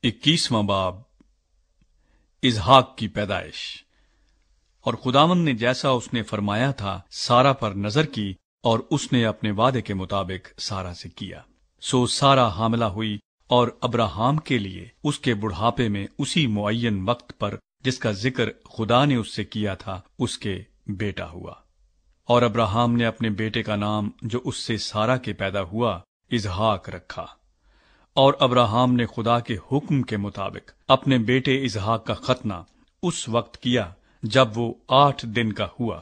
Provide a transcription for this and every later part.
21वां बाब इसहाक की पैदाइश। और खुदावंद ने जैसा उसने फरमाया था सारा पर नजर की, और उसने अपने वादे के मुताबिक सारा से किया। सो सारा हामिला हुई, और अब्राहम के लिए उसके बुढ़ापे में उसी मुअय्यन वक्त पर जिसका जिक्र खुदा ने उससे किया था, उसके बेटा हुआ। और अब्राहम ने अपने बेटे का नाम जो उससे सारा के पैदा हुआ इसहाक रखा। और अब्राहम ने खुदा के हुक्म के मुताबिक अपने बेटे इसहाक का खतना उस वक्त किया जब वो 8 दिन का हुआ।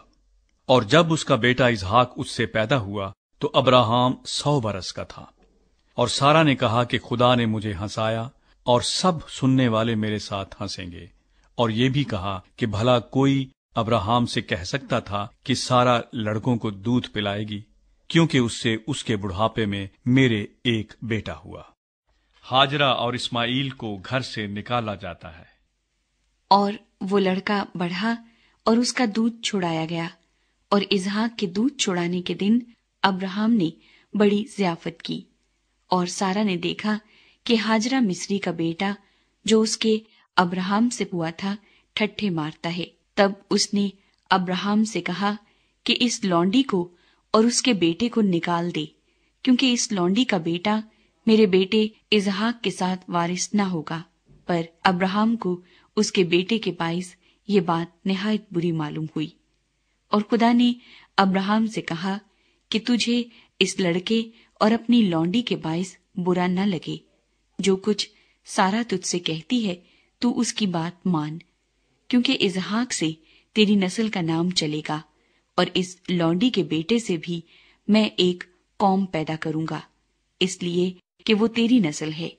और जब उसका बेटा इसहाक उससे पैदा हुआ तो अब्राहम 100 बरस का था। और सारा ने कहा कि खुदा ने मुझे हंसाया, और सब सुनने वाले मेरे साथ हंसेंगे। और ये भी कहा कि भला कोई अब्राहम से कह सकता था कि सारा लड़कों को दूध पिलाएगी, क्योंकि उससे उसके बुढ़ापे में मेरे एक बेटा हुआ। हाजरा और इस्माइल को घर से निकाला जाता है। और वो लड़का बढ़ा और उसका दूध छुड़ाया गया। और इसहाक के दूध छुड़ाने के दिन अब्राहम ने बड़ी ज़ियाफत की। और सारा ने देखा कि हाजरा मिस्री का बेटा जो उसके अब्राहम से हुआ था ठट्ठे मारता है। तब उसने अब्राहम से कहा कि इस लौंडी को और उसके बेटे को निकाल दे, क्योंकि इस लौंडी का बेटा मेरे बेटे इसहाक के साथ वारिस न होगा। पर अब्राहम को उसके बेटे के बाइस ये बात निहायत बुरी मालूम हुई। और खुदा ने अब्राहम से कहा कि तुझे इस लड़के और अपनी लौंडी के बाइस बुरा न लगे। जो कुछ सारा तुझसे कहती है तू उसकी बात मान, क्योंकि इसहाक से तेरी नस्ल का नाम चलेगा, और इस लौंडी के बेटे से भी मैं एक कौम पैदा करूंगा, इसलिए कि वो तेरी नस्ल है।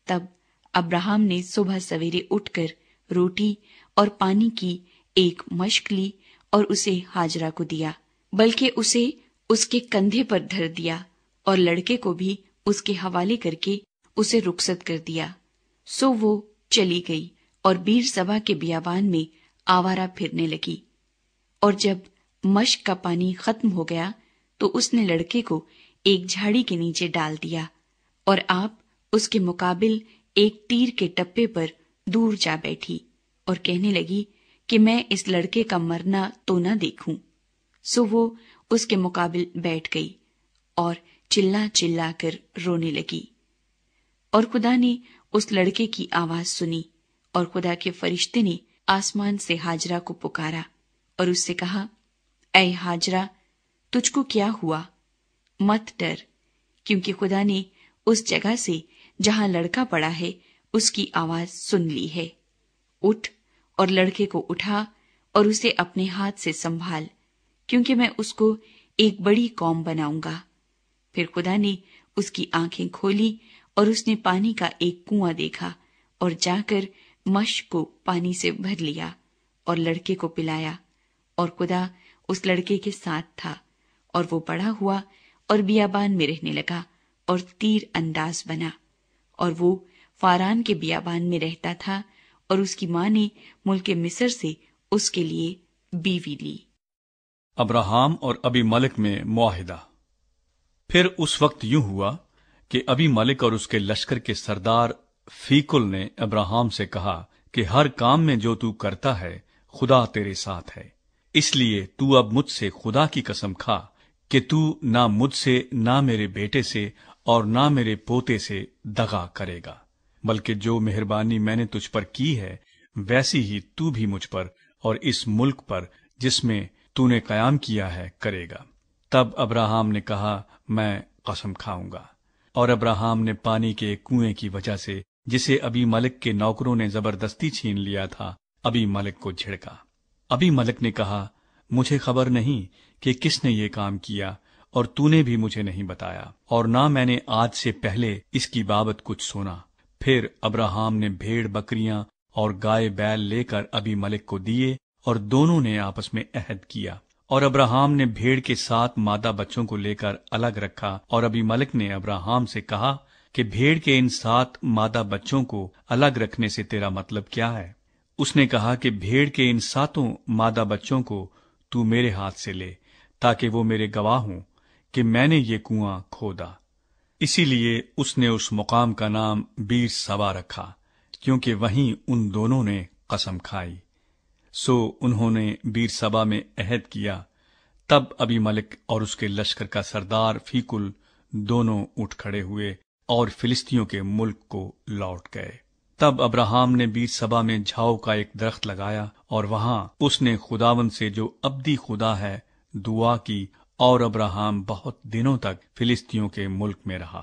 तब अब्राहम ने सुबह सवेरे उठकर रोटी और पानी की एक मश्क ली और उसे हाजरा को दिया, बल्कि उसे उसके कंधे पर धर दिया, और लड़के को भी उसके हवाले करके उसे रुखसत कर दिया। सो वो चली गई और बीर सभा के बियाबान में आवारा फिरने लगी। और जब मश्क का पानी खत्म हो गया तो उसने लड़के को एक झाड़ी के नीचे डाल दिया, और आप उसके मुकाबिल एक तीर के टप्पे पर दूर जा बैठी, और कहने लगी कि मैं इस लड़के का मरना तो न देखूं। सो वो उसके मुकाबिल बैठ गई और चिल्ला चिल्ला कर रोने लगी। और खुदा ने उस लड़के की आवाज सुनी, और खुदा के फरिश्ते ने आसमान से हाजरा को पुकारा और उससे कहा, ऐ हाजरा, तुझको क्या हुआ? मत डर, क्योंकि खुदा ने उस जगह से जहां लड़का पड़ा है उसकी आवाज सुन ली है। उठ और लड़के को उठा और उसे अपने हाथ से संभाल, क्योंकि मैं उसको एक बड़ी कौम बनाऊंगा। फिर खुदा ने उसकी आंखें खोली और उसने पानी का एक कुआं देखा, और जाकर मश्क को पानी से भर लिया और लड़के को पिलाया। और खुदा उस लड़के के साथ था, और वो बड़ा हुआ और बियाबान में रहने लगा और तीर अंदाज बना। और वो फारान के बियाबान में रहता था, और उसकी माँ ने मुल्क मिस्र से उसके लिए बीवी ली। अब्राहम और अबीमलेक में मुआहिदा। फिर उस वक्त यूं हुआ कि अबीमलेक और उसके लश्कर के सरदार फीकुल ने अब्राहम से कहा कि हर काम में जो तू करता है खुदा तेरे साथ है, इसलिए तू अब मुझसे खुदा की कसम खा कि तू ना मुझसे, ना मेरे बेटे से और ना मेरे पोते से दगा करेगा, बल्कि जो मेहरबानी मैंने तुझ पर की है वैसी ही तू भी मुझ पर और इस मुल्क पर जिसमें तूने कयाम किया है करेगा। तब अब्राहम ने कहा, मैं कसम खाऊंगा। और अब्राहम ने पानी के कुएं की वजह से जिसे अबीमलेक के नौकरों ने जबरदस्ती छीन लिया था, अबीमलेक को झिड़का। अबीमलेक ने कहा, मुझे खबर नहीं कि किसने ये काम किया, और तूने भी मुझे नहीं बताया, और ना मैंने आज से पहले इसकी बाबत कुछ सुना। फिर अब्राहम ने भेड़ बकरियां और गाय बैल लेकर अबीमलेक को दिए, और दोनों ने आपस में अहद किया। और अब्राहम ने भेड़ के 7 मादा बच्चों को लेकर अलग रखा, और अबीमलेक ने अब्राहम से कहा कि भेड़ के इन 7 मादा बच्चों को अलग रखने से तेरा मतलब क्या है? उसने कहा कि भेड़ के इन 7 मादा बच्चों को तू मेरे हाथ से ले, ताकि वो मेरे गवाह हों कि मैंने ये कुआं खोदा। इसीलिए उसने उस मुकाम का नाम बीर सबा रखा, کیونکہ وہیں ان دونوں نے قسم کھائی۔ سو انہوں نے بیر سبا میں عہد کیا۔ تب ابی ملک اور اس کے لشکر کا سردار فیکل دونوں اٹھ کھڑے ہوئے اور فلسطینیوں کے ملک کو لوٹ گئے۔ تب ابراہام نے بیر سبا میں جھاؤ کا ایک درخت لگایا، اور وہاں اس نے خداوند سے جو ابدی خدا ہے دعا کی، اور ابراہام بہت دنوں تک فلسطینیوں کے ملک میں رہا۔